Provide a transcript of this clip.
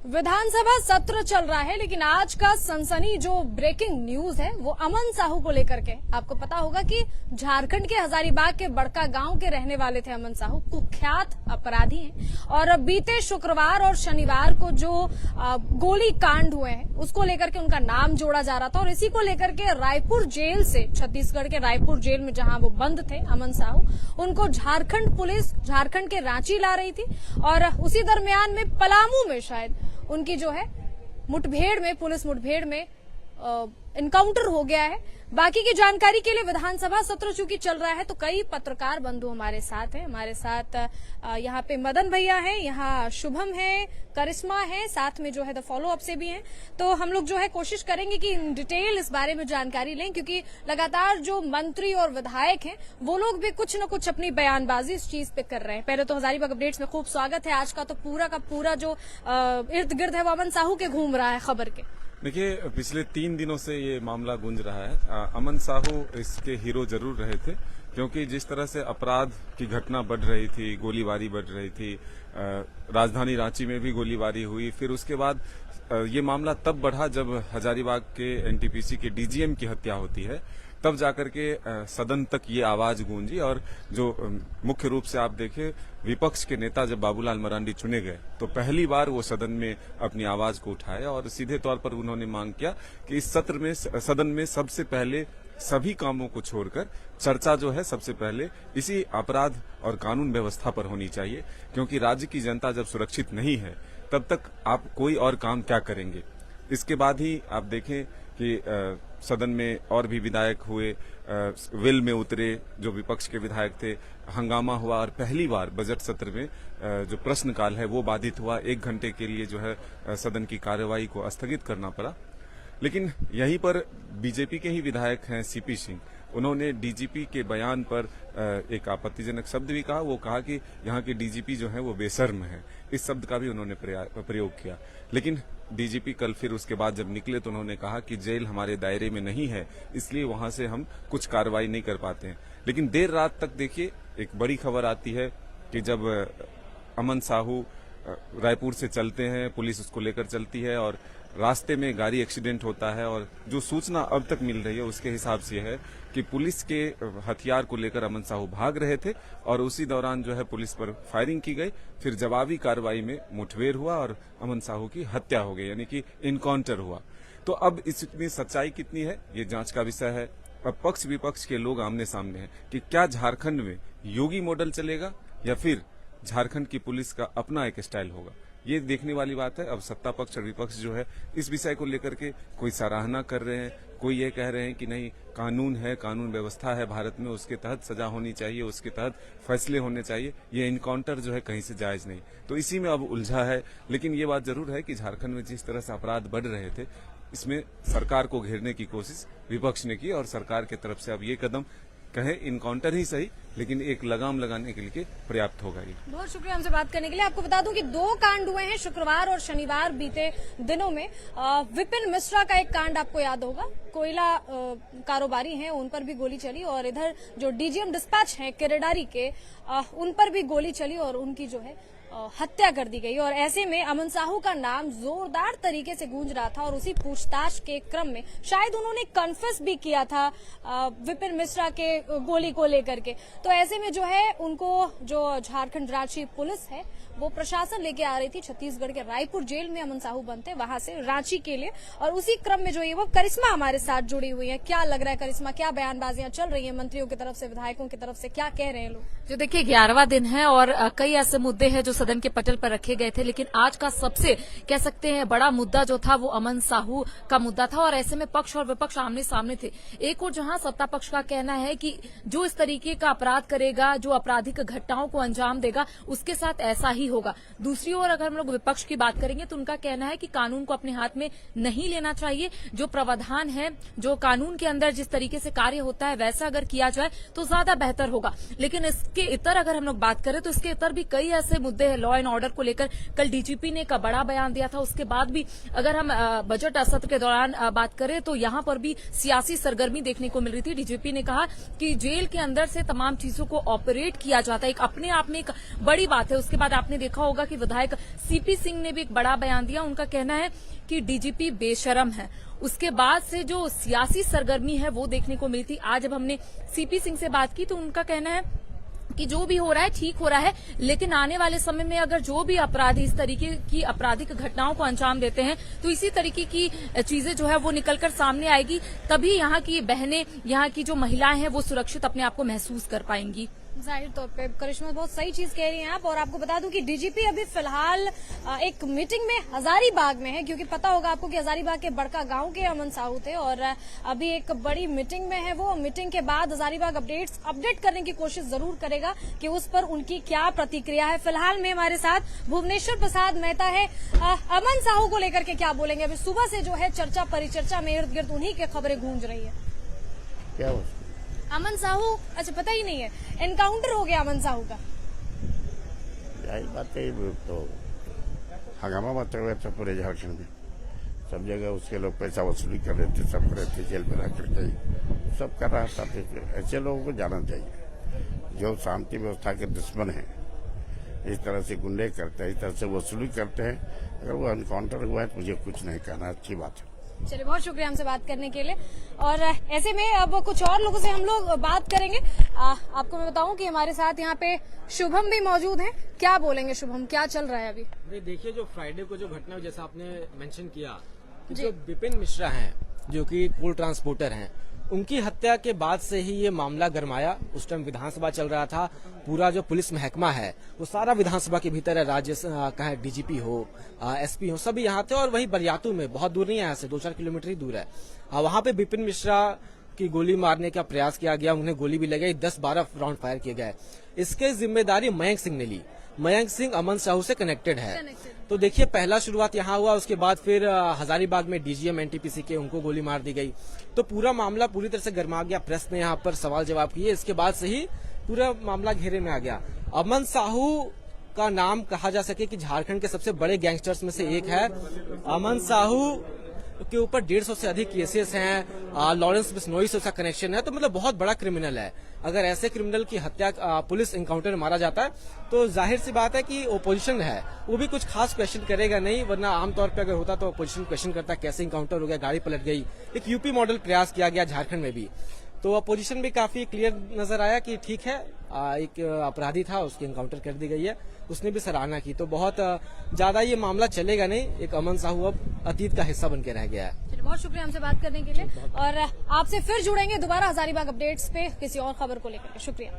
विधानसभा सत्र चल रहा है, लेकिन आज का सनसनी जो ब्रेकिंग न्यूज है वो अमन साहू को लेकर के। आपको पता होगा कि झारखंड के हजारीबाग के बड़का गांव के रहने वाले थे अमन साहू, कुख्यात अपराधी हैं। और बीते शुक्रवार और शनिवार को जो गोली कांड हुए हैं उसको लेकर के उनका नाम जोड़ा जा रहा था, और इसी को लेकर के रायपुर जेल से, छत्तीसगढ़ के रायपुर जेल में जहां वो बंद थे अमन साहू, उनको झारखंड पुलिस झारखंड के रांची ला रही थी। और उसी दरमियान में पलामू में शायद उनकी जो है मुठभेड़ में, पुलिस मुठभेड़ में इनकाउंटर हो गया है। बाकी की जानकारी के लिए विधानसभा सत्र चूंकि चल रहा है तो कई पत्रकार बंधु हमारे साथ हैं। हमारे साथ यहाँ पे मदन भैया हैं, यहाँ शुभम है, करिश्मा है, साथ में जो है द फॉलो अप से भी हैं। तो हम लोग जो है कोशिश करेंगे कि इन डिटेल इस बारे में जानकारी लें, क्योंकि लगातार जो मंत्री और विधायक हैं वो लोग भी कुछ न कुछ अपनी बयानबाजी इस चीज पे कर रहे हैं। पहले तो हजारीबाग अपडेट्स में खूब स्वागत है। आज का तो पूरा का पूरा जो इर्द गिर्द है वो अमन साहू के घूम रहा है खबर के। देखिए, पिछले 3 दिनों से ये मामला गूंज रहा है। अमन साहू इसके हीरो जरूर रहे थे, क्योंकि जिस तरह से अपराध की घटना बढ़ रही थी, गोलीबारी बढ़ रही थी, राजधानी रांची में भी गोलीबारी हुई। फिर उसके बाद ये मामला तब बढ़ा जब हजारीबाग के एनटीपीसी के डीजीएम की हत्या होती है, तब जाकर के सदन तक ये आवाज गूंजी। और जो मुख्य रूप से आप देखें, विपक्ष के नेता जब बाबूलाल मरांडी चुने गए तो पहली बार वो सदन में अपनी आवाज को उठाया और सीधे तौर पर उन्होंने मांग किया कि इस सत्र में, सदन में सबसे पहले सभी कामों को छोड़कर चर्चा जो है सबसे पहले इसी अपराध और कानून व्यवस्था पर होनी चाहिए, क्योंकि राज्य की जनता जब सुरक्षित नहीं है तब तक आप कोई और काम क्या करेंगे। इसके बाद ही आप देखें कि सदन में और भी विधायक हुए, वेल में उतरे जो विपक्ष के विधायक थे, हंगामा हुआ और पहली बार बजट सत्र में जो प्रश्नकाल है वो बाधित हुआ। 1 घंटे के लिए जो है सदन की कार्यवाही को स्थगित करना पड़ा। लेकिन यहीं पर बीजेपी के ही विधायक हैं सीपी सिंह, उन्होंने डीजीपी के बयान पर एक आपत्तिजनक शब्द भी कहा। वो कहा कि यहाँ के डीजीपी जो है वो बेशर्म है, इस शब्द का भी उन्होंने प्रयोग किया। लेकिन डीजीपी कल फिर उसके बाद जब निकले तो उन्होंने कहा कि जेल हमारे दायरे में नहीं है, इसलिए वहां से हम कुछ कार्रवाई नहीं कर पाते हैं। लेकिन देर रात तक देखिए एक बड़ी खबर आती है कि जब अमन साहू रायपुर से चलते हैं, पुलिस उसको लेकर चलती है और रास्ते में गाड़ी एक्सीडेंट होता है। और जो सूचना अब तक मिल रही है उसके हिसाब से है कि पुलिस के हथियार को लेकर अमन साहू भाग रहे थे और उसी दौरान जो है पुलिस पर फायरिंग की गई। फिर जवाबी कार्रवाई में मुठभेड़ हुआ और अमन साहू की हत्या हो गई, यानी कि इनकाउंटर हुआ। तो अब इसमें सच्चाई कितनी है ये जांच का विषय है। अब पक्ष विपक्ष के लोग आमने सामने हैं कि क्या झारखंड में योगी मॉडल चलेगा या फिर झारखंड की पुलिस का अपना एक स्टाइल होगा, ये देखने वाली बात है। अब सत्ता पक्ष और विपक्ष जो है इस विषय को लेकर के कोई सराहना कर रहे हैं, कोई ये कह रहे हैं कि नहीं, कानून है, कानून व्यवस्था है भारत में, उसके तहत सजा होनी चाहिए, उसके तहत फैसले होने चाहिए, ये इनकाउंटर जो है कहीं से जायज नहीं। तो इसी में अब उलझा है। लेकिन ये बात जरूर है कि झारखंड में जिस तरह से अपराध बढ़ रहे थे, इसमें सरकार को घेरने की कोशिश विपक्ष ने की और सरकार की तरफ से अब ये कदम कहे इनकाउंटर ही सही, लेकिन एक लगाम लगाने के लिए पर्याप्त होगा। ये बहुत शुक्रिया हमसे बात करने के लिए। आपको बता दूं कि 2 कांड हुए हैं शुक्रवार और शनिवार बीते दिनों में। विपिन मिश्रा का एक कांड आपको याद होगा, कोयला कारोबारी हैं, उन पर भी गोली चली, और इधर जो डीजीएम डिस्पैच हैं केरेडारी के, उन पर भी गोली चली और उनकी जो है हत्या कर दी गई। और ऐसे में अमन साहू का नाम जोरदार तरीके से गूंज रहा था और उसी पूछताछ के क्रम में शायद उन्होंने कन्फेस भी किया था विपिन मिश्रा के गोली को लेकर के। तो ऐसे में जो है उनको जो झारखंड रांची पुलिस है वो प्रशासन लेके आ रही थी छत्तीसगढ़ के रायपुर जेल में अमन साहू बनते वहां से रांची के लिए। और उसी क्रम में जो है वो करिश्मा हमारे साथ जुड़ी हुई है। क्या लग रहा है करिश्मा, क्या बयानबाजियां चल रही है मंत्रियों की तरफ से, विधायकों की तरफ से, क्या कह रहे हैं लोग? जो देखिए 11वां दिन है और कई ऐसे मुद्दे हैं जो सदन के पटल पर रखे गए थे, लेकिन आज का सबसे कह सकते हैं बड़ा मुद्दा जो था वो अमन साहू का मुद्दा था। और ऐसे में पक्ष और विपक्ष आमने सामने थे। एक और जहां सत्ता पक्ष का कहना है कि जो इस तरीके का अपराध करेगा, जो आपराधिक घटनाओं को अंजाम देगा, उसके साथ ऐसा ही होगा। दूसरी ओर अगर हम लोग विपक्ष की बात करेंगे तो उनका कहना है कि कानून को अपने हाथ में नहीं लेना चाहिए। जो प्रावधान है, जो कानून के अंदर जिस तरीके से कार्य होता है वैसा अगर किया जाए तो ज्यादा बेहतर होगा। लेकिन इसके इतर अगर हम लोग बात करें तो इसके इतर भी कई ऐसे मुद्दे हैं लॉ एंड ऑर्डर को लेकर। कल डीजीपी ने एक बड़ा बयान दिया था, उसके बाद भी अगर हम बजट सत्र के दौरान बात करें तो यहां पर भी सियासी सरगर्मी देखने को मिल रही थी। डीजीपी ने कहा कि जेल के अंदर से तमाम चीजों को ऑपरेट किया जाता है, एक अपने आप में एक बड़ी बात है। उसके बाद आपने देखा होगा कि विधायक सीपी सिंह ने भी एक बड़ा बयान दिया। उनका कहना है कि डीजीपी बेशरम है। उसके बाद से जो सियासी सरगर्मी है वो देखने को मिलती। आज जब हमने सीपी सिंह से बात की तो उनका कहना है कि जो भी हो रहा है ठीक हो रहा है, लेकिन आने वाले समय में अगर जो भी अपराधी इस तरीके की आपराधिक घटनाओं को अंजाम देते हैं तो इसी तरीके की चीजें जो है वो निकलकर सामने आएगी, तभी यहाँ की बहनें, यहाँ की जो महिलाएं हैं वो सुरक्षित अपने आप को महसूस कर पाएंगी। जाहिर तौर पे करिश्मा बहुत सही चीज कह रही हैं आप। और आपको बता दूं कि डीजीपी अभी फिलहाल एक मीटिंग में हजारीबाग में है, क्योंकि पता होगा आपको कि हजारीबाग के बड़का गांव के अमन साहू थे और अभी एक बड़ी मीटिंग में है वो। मीटिंग के बाद हजारीबाग अपडेट करने की कोशिश जरूर करेगा कि उस पर उनकी क्या प्रतिक्रिया है। फिलहाल में हमारे साथ भुवनेश्वर प्रसाद मेहता है। अमन साहू को लेकर के क्या बोलेंगे? अभी सुबह से जो है चर्चा परिचर्चा में इर्द गिर्द उन्हीं की खबरें गूंज रही है। क्या अमन साहू, अच्छा पता ही नहीं है, एनकाउंटर हो गया अमन साहू का। यही बात है, तो हंगामा मचा हुआ था पूरे झारखंड में। सब जगह उसके लोग पैसा वसूली कर रहे थे, सब कर रहे थे, जेल में रह करके सब कर रहा था। ऐसे लोगों को जाना चाहिए जो शांति व्यवस्था के दुश्मन हैं, इस तरह से गुंडे करते हैं, इस तरह से वसूली करते हैं। अगर वो एनकाउंटर हुआ है तो मुझे कुछ नहीं कहना, अच्छी बात है। चलिए, बहुत शुक्रिया हमसे बात करने के लिए। और ऐसे में अब कुछ और लोगों से हम लोग बात करेंगे। आपको मैं बताऊं कि हमारे साथ यहाँ पे शुभम भी मौजूद हैं। क्या बोलेंगे शुभम, क्या चल रहा है अभी? देखिए, जो फ्राइडे को जो घटना, जैसा आपने मेंशन किया कि जो विपिन मिश्रा हैं, जो कि कोल ट्रांसपोर्टर हैं, उनकी हत्या के बाद से ही ये मामला गरमाया। उस टाइम विधानसभा चल रहा था, पूरा जो पुलिस महकमा है वो सारा विधानसभा के भीतर है। राज्य का है, डीजीपी हो, एसपी हो, सभी यहाँ थे। और वही बरियातू में, बहुत दूर नहीं है यहाँ से, 2-4 किलोमीटर ही दूर है, वहां पे विपिन मिश्रा की गोली मारने का प्रयास किया गया। उन्हें गोली भी लगाई, 10-12 राउंड फायर किए गए। इसके जिम्मेदारी मयंक सिंह ने ली। मयंक सिंह अमन साहू से कनेक्टेड है। तो देखिए, पहला शुरुआत यहाँ हुआ, उसके बाद फिर हजारीबाग में डीजीएम एनटीपीसी के, उनको गोली मार दी गई। तो पूरा मामला पूरी तरह से गर्मा गया। प्रेस ने यहाँ पर सवाल जवाब किए, इसके बाद से ही पूरा मामला घेरे में आ गया। अमन साहू का नाम कहा जा सके कि झारखंड के सबसे बड़े गैंगस्टर्स में से एक है। अमन साहू के ऊपर 150 से अधिक केसेस हैं। लॉरेंस बिश्नोई से उसका कनेक्शन है, तो मतलब बहुत बड़ा क्रिमिनल है। अगर ऐसे क्रिमिनल की हत्या पुलिस एनकाउंटर में मारा जाता है तो जाहिर सी बात है कि ओपोजिशन है वो भी कुछ खास क्वेश्चन करेगा नहीं, वरना आमतौर पे अगर होता तो ओपोजिशन क्वेश्चन करता कैसे एनकाउंटर हो गया, गाड़ी पलट गई। एक यूपी मॉडल प्रयास किया गया झारखंड में भी, तो अपोजिशन भी काफी क्लियर नजर आया कि ठीक है, एक अपराधी था, उसकी एनकाउंटर कर दी गई है। उसने भी सराहना की। तो बहुत ज्यादा ये मामला चलेगा नहीं। एक अमन साहू अब अतीत का हिस्सा बन के रह गया है। बहुत शुक्रिया हमसे बात करने के लिए। और आपसे फिर जुड़ेंगे दोबारा हजारीबाग अपडेट्स पे किसी और खबर को लेकर। शुक्रिया।